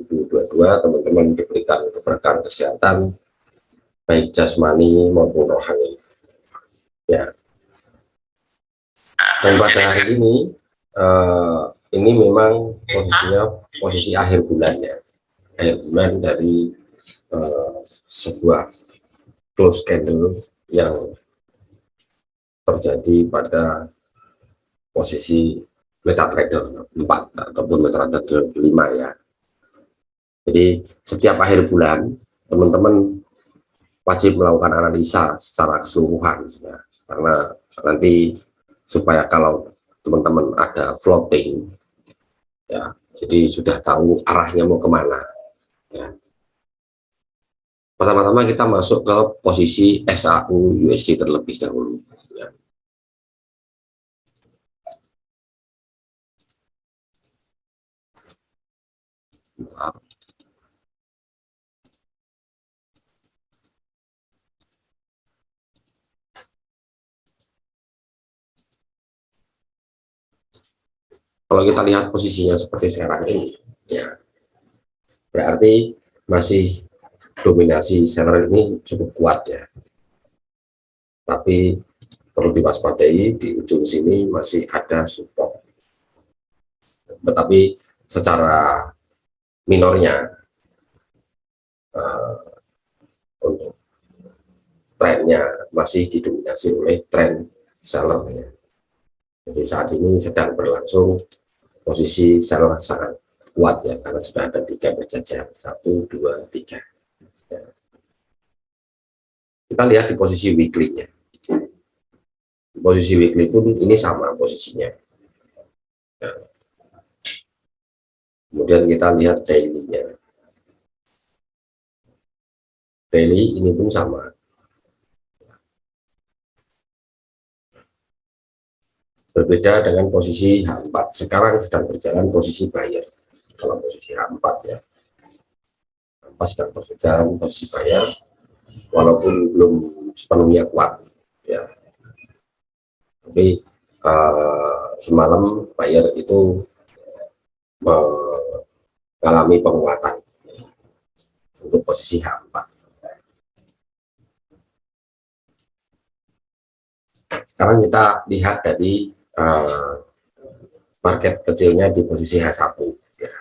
2022 teman-teman diberikan keberkahan kesehatan baik jasmani maupun rohani ya. Dan pada hari ini memang posisinya posisi akhir bulan ya, akhir bulan dari sebuah close candle yang terjadi pada posisi MetaTrader 4 ataupun MetaTrader 5 ya. Jadi setiap akhir bulan teman-teman wajib melakukan analisa secara keseluruhan ya, karena nanti supaya kalau teman-teman ada floating ya, jadi sudah tahu arahnya mau kemana ya. Pertama-tama kita masuk ke posisi SAU USD terlebih dahulu ya. Kalau kita lihat posisinya seperti sekarang ini ya, berarti masih dominasi seller ini cukup kuat ya, tapi perlu diwaspadai di ujung sini masih ada support, tetapi secara minornya untuk trennya masih didominasi oleh tren seller ya. Jadi saat ini sedang berlangsung posisi seller sangat kuat ya, karena sudah ada 3 berjajar, 1, 2, 3 ya. Kita lihat di posisi weekly-nya. Posisi weekly pun ini sama posisinya ya. Kemudian kita lihat daily-nya. Daily ini pun sama. Berbeda dengan posisi H4, sekarang sedang berjalan posisi buyer. Kalau posisi H4 ya, H4 sedang berjalan posisi buyer, walaupun belum sepenuhnya kuat ya, tapi semalam buyer itu mengalami penguatan untuk posisi H4. Sekarang kita lihat dari market kecilnya di posisi H1 ya.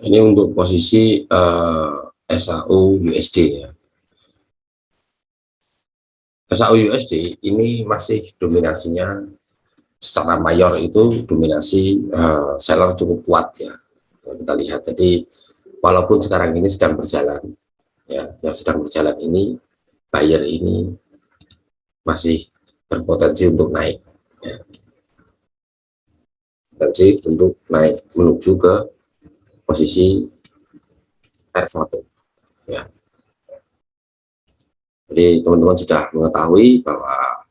Ini untuk posisi SAU USD ya. SAU USD ini masih dominasinya secara mayor itu dominasi seller cukup kuat ya. Kita lihat, jadi walaupun sekarang ini sedang berjalan ya, yang sedang berjalan ini buyer ini masih berpotensi untuk naik ya. Potensi untuk naik menuju ke posisi R1 ya. Jadi teman-teman sudah mengetahui bahwa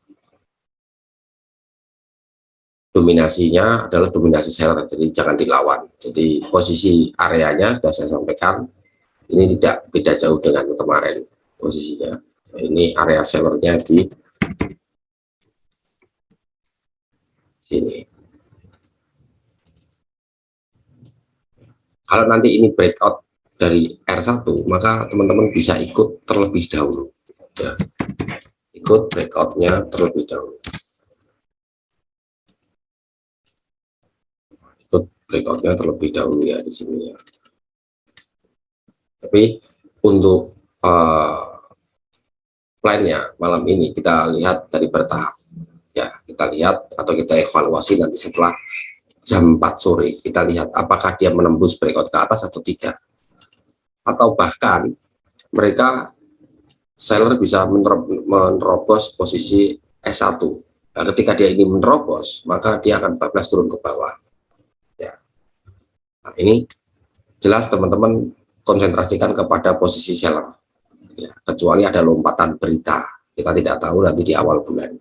dominasinya adalah dominasi seller, jadi jangan dilawan. Jadi posisi areanya sudah saya sampaikan, ini tidak beda jauh dengan kemarin posisinya. Ini area sellernya di sini. Kalau nanti ini breakout dari R1, maka teman-teman bisa ikut terlebih dahulu ya. Ikut breakoutnya terlebih dahulu, ikut breakoutnya terlebih dahulu ya di sini ya. Tapi untuk plannya malam ini kita lihat dari bertahap ya. Kita lihat atau kita evaluasi nanti setelah jam 4 sore, kita lihat apakah dia menembus breakout ke atas atau tidak, atau bahkan mereka seller bisa menerobos posisi S1. Nah, ketika dia ini menerobos, maka dia akan bablas turun ke bawah ya. Nah, ini jelas teman-teman konsentrasikan kepada posisi seller ya, kecuali ada lompatan berita, kita tidak tahu nanti di awal bulan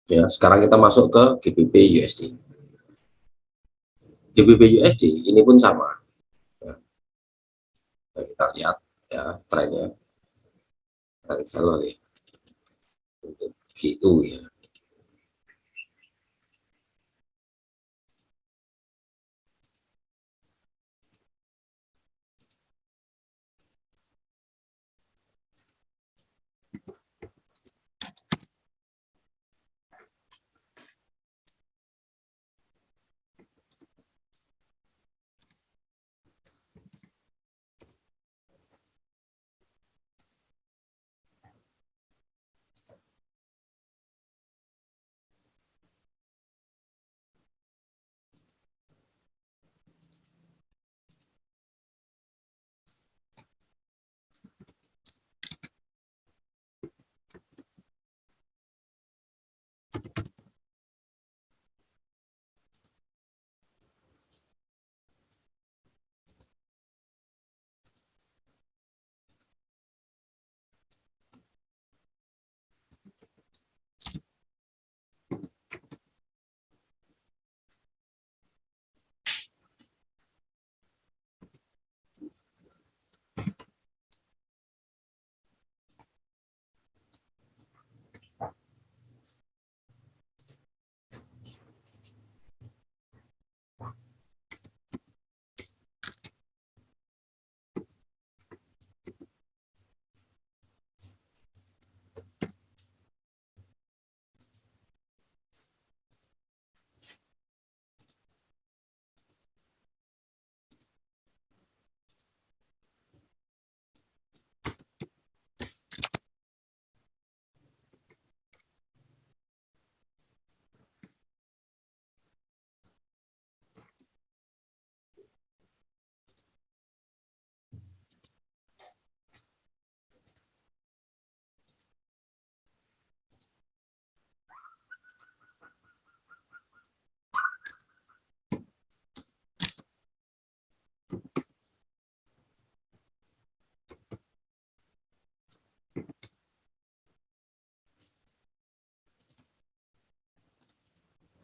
ya. Sekarang kita masuk ke GBP USD. GBP USD ini pun sama ya. Kita lihat ya trennya, tren seller ya, gitu ya.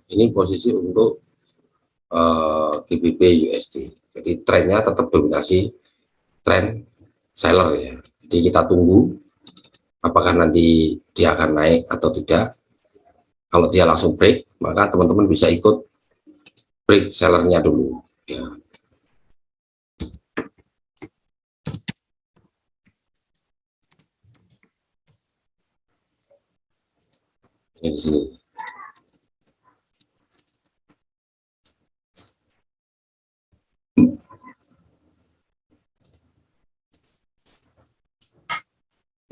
Ini posisi untuk GBP USD. Jadi trennya tetap dominasi tren seller ya. Jadi kita tunggu apakah nanti dia akan naik atau tidak. Kalau dia langsung break, maka teman-teman bisa ikut break sellernya dulu ya. Ini di sini.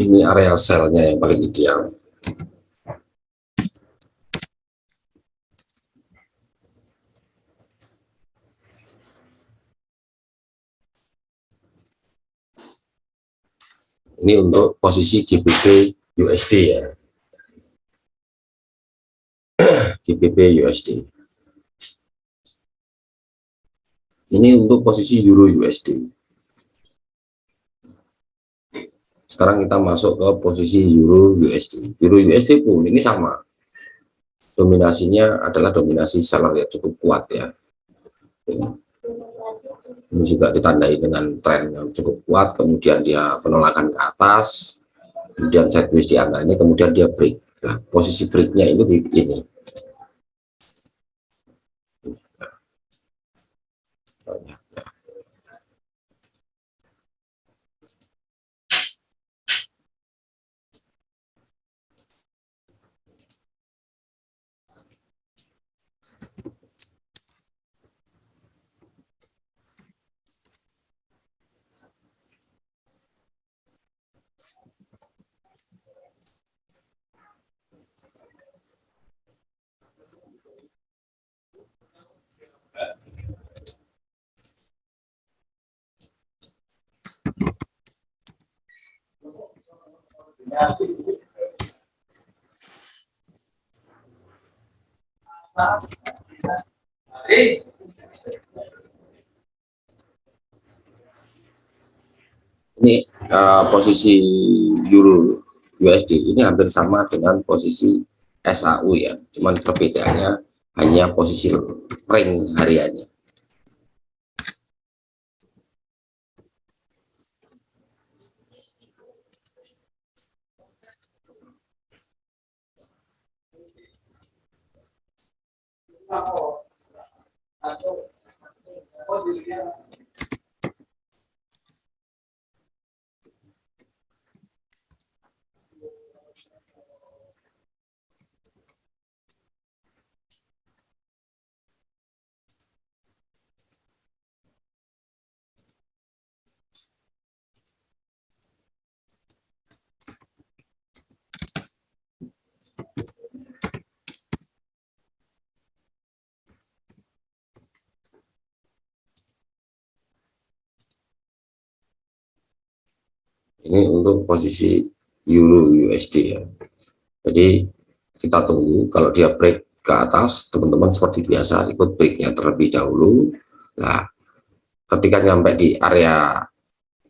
Ini area selnya yang paling ideal. Ini untuk posisi GBP USD ya, GBP USD. Ini untuk posisi Euro USD. Sekarang kita masuk ke posisi Euro USD. Euro USD pun ini sama. Dominasinya adalah dominasi seller yang cukup kuat ya. Ini juga ditandai dengan tren yang cukup kuat, kemudian dia penolakan ke atas, kemudian sideways di antara ini, kemudian dia break. Nah, posisi breaknya itu di ini. Ini posisi Euro USD ini hampir sama dengan posisi SAU ya, cuman perbedaannya hanya posisi ring hariannya. Ini untuk posisi Euro USD ya. Jadi kita tunggu, kalau dia break ke atas, teman-teman seperti biasa ikut breaknya terlebih dahulu. Nah, ketika nyampe di area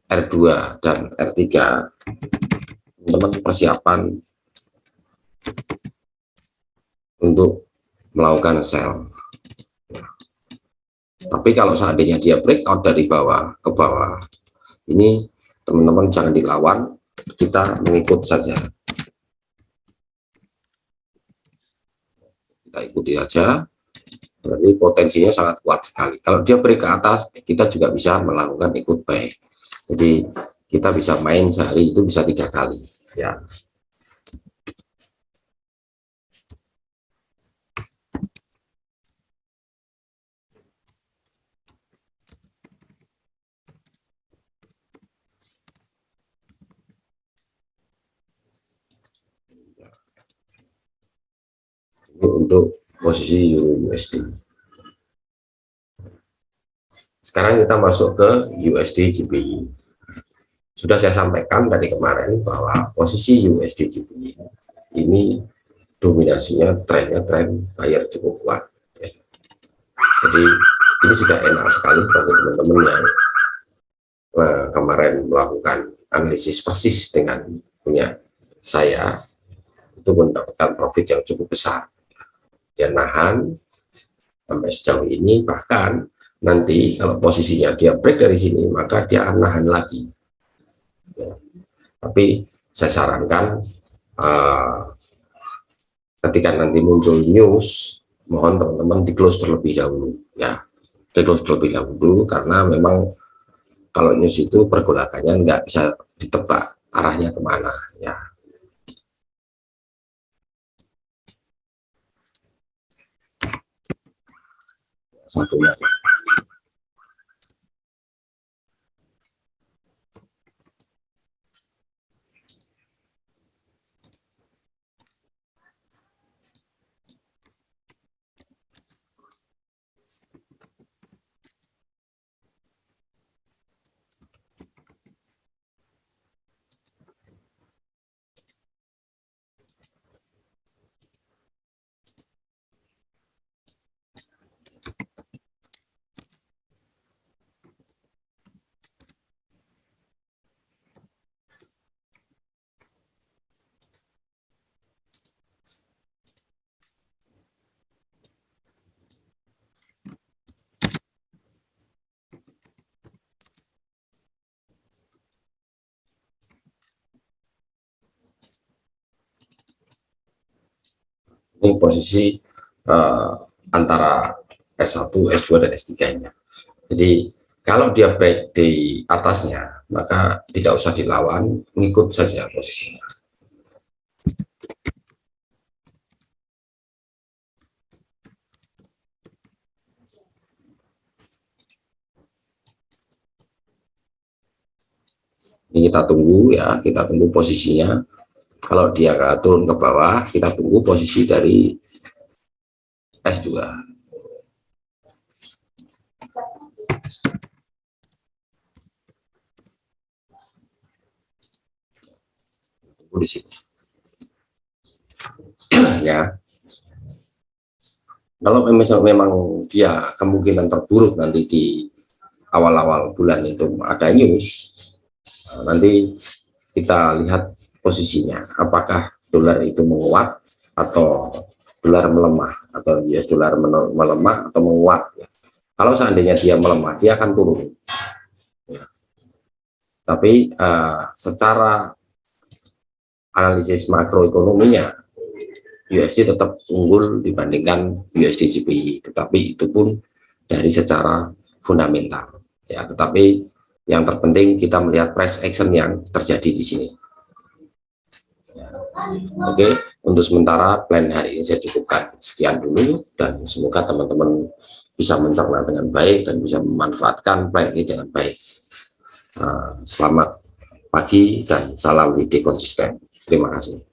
R2 dan R3, teman-teman persiapan untuk melakukan sell. Tapi kalau seandainya dia breakout dari bawah ke bawah, ini teman-teman jangan dilawan, kita mengikut saja. Kita ikuti saja, berarti potensinya sangat kuat sekali. Kalau dia break ke atas, kita juga bisa melakukan ikut buy. Jadi kita bisa main sehari itu bisa 3 kali ya. Ini untuk posisi Euro USD. Sekarang kita masuk ke USD GBP. Sudah saya sampaikan dari kemarin bahwa posisi USD GBP ini dominasinya trennya tren buyer cukup kuat ya. Jadi ini sudah enak sekali bagi teman-teman yang kemarin melakukan analisis persis dengan punya saya, itu mendapatkan profit yang cukup besar. Dia nahan sampai sejauh ini, bahkan nanti kalau posisinya dia break dari sini maka dia akan nahan lagi ya. Tapi saya sarankan ketika nanti muncul news, mohon teman-teman di close terlebih dahulu ya, di close terlebih dahulu, karena memang kalau news itu pergolakannya nggak bisa ditebak arahnya kemana ya. Satunya Ini posisi antara S1, S2, dan S3-nya. Jadi kalau dia break di atasnya, maka tidak usah dilawan, mengikut saja posisinya. Ini kita tunggu ya, kita tunggu posisinya. Kalau dia turun ke bawah, kita tunggu posisi dari S2. Tunggu di sini. Ya. Kalau memang dia kemungkinan terburuk nanti di awal-awal bulan itu ada news, nanti kita lihat posisinya, apakah dolar itu menguat atau dolar melemah, atau US dolar melemah atau menguat ya. Kalau seandainya dia melemah, dia akan turun ya. Tapi secara analisis makroekonominya USD tetap unggul dibandingkan USD JPY, tetapi itu pun dari secara fundamental ya. Tetapi yang terpenting kita melihat price action yang terjadi di sini ya. Oke, untuk sementara plan hari ini saya cukupkan sekian dulu, dan semoga teman-teman bisa mencerna dengan baik dan bisa memanfaatkan plan ini dengan baik. Selamat pagi dan salam WD konsisten. Terima kasih.